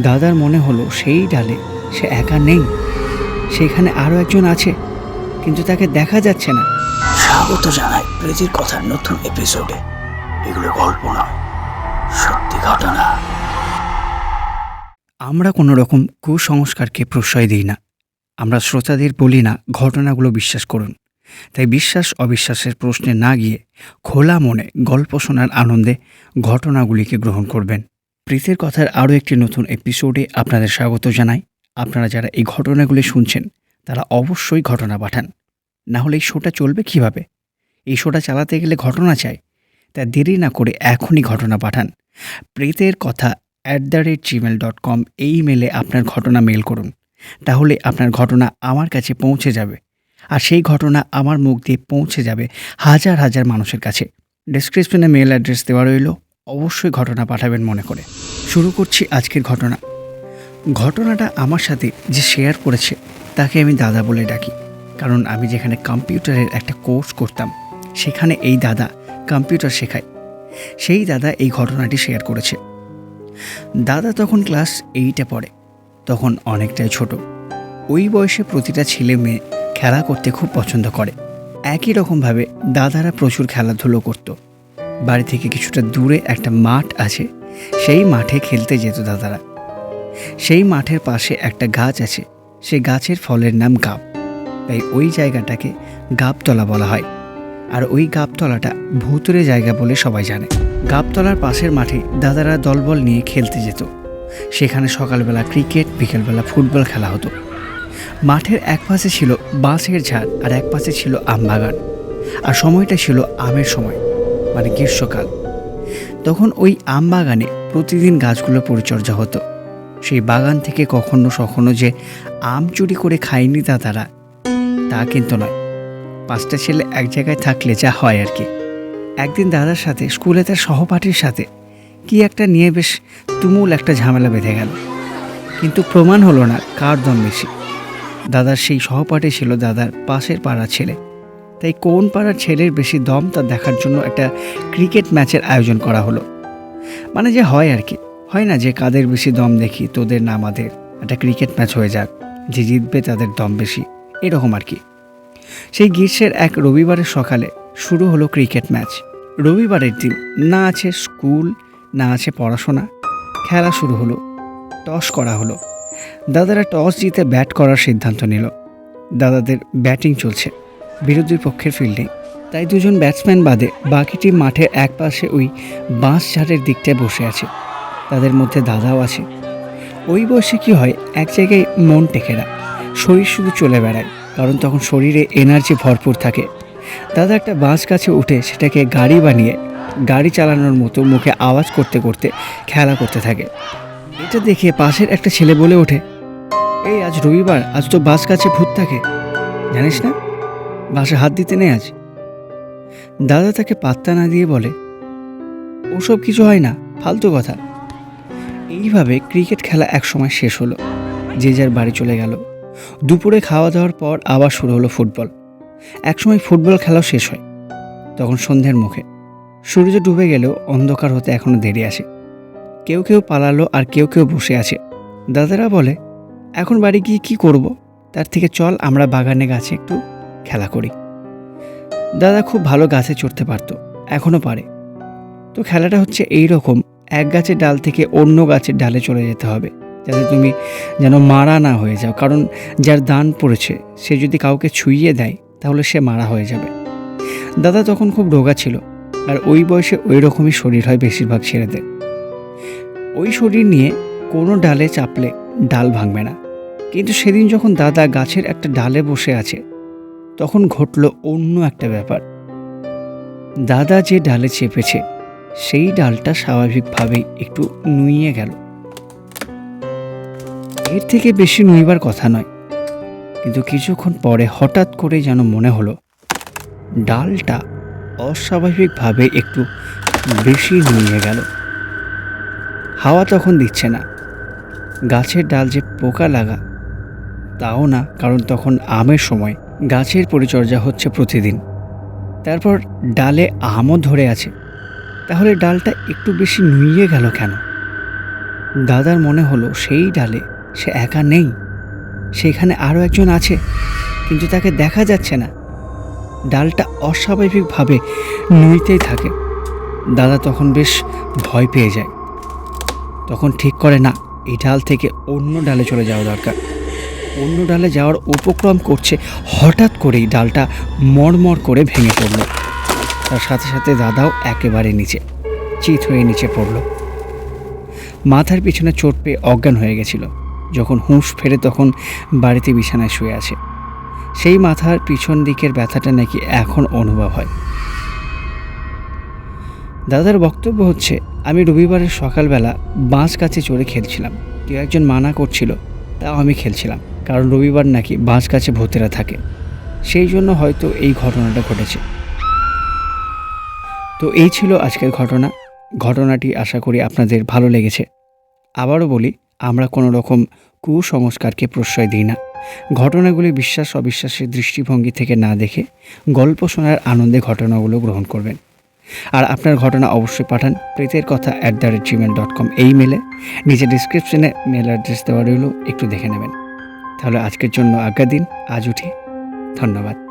দাদার মনে হলো সেই ডালে সে একা নেই, সেখানে আরও একজন আছে, কিন্তু তাকে দেখা যাচ্ছে না। স্বাগত জানাই প্রীতির কথার নতুন এপিসোডে। এগুলো গল্প নয়, সত্যি ঘটনা। আমরা কোনো রকম কুসংস্কারকে প্রশ্রয় দিই না। আমরা শ্রোতাদের বলি না ঘটনাগুলো বিশ্বাস করুন। তাই বিশ্বাস অবিশ্বাসের প্রশ্নে না গিয়ে খোলা মনে গল্প শোনার আনন্দে ঘটনাগুলিকে গ্রহণ করবেন। প্রীতির কথার আরও একটি নতুন এপিসোডে আপনাদের স্বাগত জানাই। আপনারা যারা এই ঘটনাগুলি শুনছেন তারা অবশ্যই ঘটনা পাঠান, না হলে এই শোটা চলবে কিভাবে? এই শোটা চালাতে গেলে ঘটনা চাই। তা দেরি না করে এখনই ঘটনা পাঠান। প্রেতের কথা @gmail.com এই মেলে আপনার ঘটনা মেল করুন। তাহলে আপনার ঘটনা আমার কাছে পৌঁছে যাবে, আর সেই ঘটনা আমার মুখ দিয়ে পৌঁছে যাবে হাজার হাজার মানুষের কাছে। ডেসক্রিপশনে মেল অ্যাড্রেস দেওয়া রইল, অবশ্যই ঘটনা পাঠাবেন মনে করে। শুরু করছি আজকের ঘটনা। ঘটনাটা আমার সাথে যে শেয়ার করেছে তাকে আমি দাদা বলে ডাকি, কারণ আমি যেখানে কম্পিউটারের একটা কোর্স করতাম সেখানে এই দাদা কম্পিউটার শেখায়। সেই দাদা এই ঘটনাটি শেয়ার করেছে। দাদা তখন ক্লাস 8-এ পড়ে, তখন অনেকটাই ছোট। ওই বয়সে প্রতিটা ছেলে মেয়ে খেলা করতে খুব পছন্দ করে। একই রকমভাবে দাদারা প্রচুর খেলাধুলো করত। বাড়ি থেকে কিছুটা দূরে একটা মাঠ আছে, সেই মাঠে খেলতে যেত দাদারা। সেই মাঠের পাশে একটা গাছ আছে, সেই গাছের ফলের নাম গাব, তাই ওই জায়গাটাকে গাবতলা বলা হয়। আর ওই গাবতলাটা ভূতুরে জায়গা বলে সবাই জানে। গাবতলার পাশের মাঠে দাদারা দলবল নিয়ে খেলতে যেত। সেখানে সকালবেলা ক্রিকেট, বিকেলবেলা ফুটবল খেলা হতো। মাঠের এক পাশে ছিল বাঁশের ঝাড় আর এক পাশে ছিল আমবাগান। আর সময়টা ছিল আমের সময়, মানে গ্রীষ্মকাল। তখন ওই আমবাগানে প্রতিদিন গাছগুলো পরিচর্যা হতো। সেই বাগান থেকে কখনো কখনো যে আম চুরি করে খায়নি দাদারা, তা কিন্তু নয়। 5টা ছেলে এক জায়গায় থাকলে যা হয় আর কি। একদিন দাদার সাথে স্কুলে তার সহপাঠীর সাথে কি একটা নিয়ে বেশ তুমুল একটা ঝামেলা বেঁধে গেল, কিন্তু প্রমাণ হলো না কার দম বেশি। দাদার সেই সহপাঠী ছিল দাদার পাশের পাড়ার ছেলে, তাই কোন পাড়ার ছেলের বেশি দম তা দেখার জন্য একটা ক্রিকেট ম্যাচের আয়োজন করা হলো। মানে যে হয় আর কি, হয় না যে কাদের বেশি দম দেখি তোদের না আমাদের, একটা ক্রিকেট ম্যাচ হয়ে যাক, যে জিতবে তাদের দম বেশি, এরকম আর কি। সেই গ্রীষ্মের এক রবিবারের সকালে শুরু হলো ক্রিকেট ম্যাচ। রবিবারের দিন, না আছে স্কুল না আছে পড়াশোনা, খেলা শুরু হলো। টস করা হলো। দাদারা টস জিতে ব্যাট করার সিদ্ধান্ত নিল। দাদাদের ব্যাটিং চলছে বিরোধী পক্ষের ফিল্ডে, তাই দুজন ব্যাটসম্যান বাদে বাকি টিম মাঠের এক পাশে ওই বাঁশ ঝাড়ের দিকটায় বসে আছে। তাদের মধ্যে দাদাও আছে। ওই বয়সে কি হয়, এক জায়গায় মন টেকে না, শরীর শুধু চলে বেড়ায়, কারণ তখন শরীরে এনার্জি ভরপুর থাকে। দাদা একটা বাঁশ গাছে উঠে সেটাকে গাড়ি বানিয়ে গাড়ি চালানোর মতো মুখে আওয়াজ করতে করতে খেলা করতে থাকে। এটা দেখে পাশের একটা ছেলে বলে ওঠে, এই আজ রবিবার, আজ তো বাঁশ গাছে ভূত থাকে, জানিস না? বাঁশে হাত দিতে নেই আজ। দাদা তাকে পাত্তা না দিয়ে বলে, ওসব কিছু হয় না, ফালতু কথা। এইভাবে ক্রিকেট খেলা এক সময় শেষ হলো, যে যার বাড়ি চলে গেল। দুপুরে খাওয়া দাওয়ার পর আবার শুরু হলো ফুটবল। একসময় ফুটবল খেলাও শেষ হয়। তখন সন্ধ্যের মুখে, সূর্য ডুবে গেলেও অন্ধকার হতে এখনো দেরি আছে। কেউ কেউ পালালো আর কেউ কেউ বসে আছে। দাদারা বলে, এখন বাড়ি গিয়ে কি করব, তার থেকে চল আমরা বাগানে গাছে একটু খেলা করি। দাদা খুব ভালো গাছে চড়তে পারত, এখনও পারে। তো খেলাটা হচ্ছে এই রকম, এক গাছের ডাল থেকে অন্য গাছের ডালে চলে যেতে হবে, যাতে তুমি যেন মারা না হয়ে যাও, কারণ যার দান পড়েছে সে যদি কাউকে ছুঁইয়ে দেয় তাহলে সে মারা হয়ে যাবে। দাদা তখন খুব রোগা ছিল, আর ওই বয়সে ওই রকমই শরীর হয় বেশিরভাগ ছেলেদের। ওই শরীর নিয়ে কোনো ডালে চাপলে ডাল ভাঙবে না। কিন্তু সেদিন যখন দাদা গাছের একটা ডালে বসে আছে, তখন ঘটল অন্য একটা ব্যাপার। দাদা যে ডালে চেপেছে সেই ডালটা স্বাভাবিকভাবেই একটু নুইয়ে গেল। এর থেকে বেশি নুইবার কথা নয়, কিন্তু কিছুক্ষণ পরে হঠাৎ করে যেন মনে হলো ডালটা অস্বাভাবিকভাবে একটু বেশি নুয়ে গেল। হাওয়া তখন দিচ্ছে না। গাছের ডাল যে পোকা লাগা তাও না, কারণ তখন আমের সময়, গাছের পরিচর্যা হচ্ছে প্রতিদিন। তারপর ডালে আমও ধরে আছে, তাহলে ডালটা একটু বেশি নুয়ে গেল কেন? দাদার মনে হলো সেই ডালে সে একা নেই, সেখানে আরও একজন আছে, কিন্তু তাকে দেখা যাচ্ছে না। ডালটা অস্বাভাবিকভাবে নড়তেই থাকে। দাদা তখন বেশ ভয় পেয়ে যায়। তখন ঠিক করে, না, এই ডাল থেকে অন্য ডালে চলে যাওয়া দরকার। অন্য ডালে যাওয়ার উপক্রম করছে, হঠাৎ করেই ডালটা মড়মড় করে ভেঙে পড়ল। তার সাথে সাথে দাদাও একেবারে নিচে চিত হয়ে নিচে পড়ল। মাথার পিছনে চোট পেয়ে অজ্ঞান হয়ে গেছিল। যখন হুঁশ ফেরে তখন বাড়িতে বিছানায় শুয়ে আছে। সেই মাথার পিছন দিকের ব্যথাটা নাকি এখন অনুভব হয়। দাদার বক্তব্য হচ্ছে, আমি রবিবারের সকালবেলা বাঁশ গাছে চড়ে খেলছিলাম। কেউ একজন মানা করছিল, তাও আমি খেলছিলাম, কারণ রবিবার নাকি বাঁশ গাছে ভূতেরা থাকে। সেই জন্য হয়তো এই ঘটনাটা ঘটেছে। তো এই ছিল আজকের ঘটনাটি আশা করি আপনাদের ভালো লেগেছে। আবারও বলি, আমরা কোনো রকম কুসংস্কারকে প্রশ্রয় দিই না। ঘটনাগুলি বিশ্বাস অবিশ্বাসের দৃষ্টিভঙ্গি থেকে না দেখে গল্প শোনার আনন্দে ঘটনাগুলো গ্রহণ করবেন। আর আপনার ঘটনা অবশ্যই পাঠান প্রেতেরকথা@gmail.com এই মেলে। নিচে ডিসক্রিপশনে মেল অ্যাড্রেস দেওয়া রইল, একটু দেখে নেবেন। তাহলে আজকের জন্য আজ্ঞা দিন, আজ উঠি। ধন্যবাদ।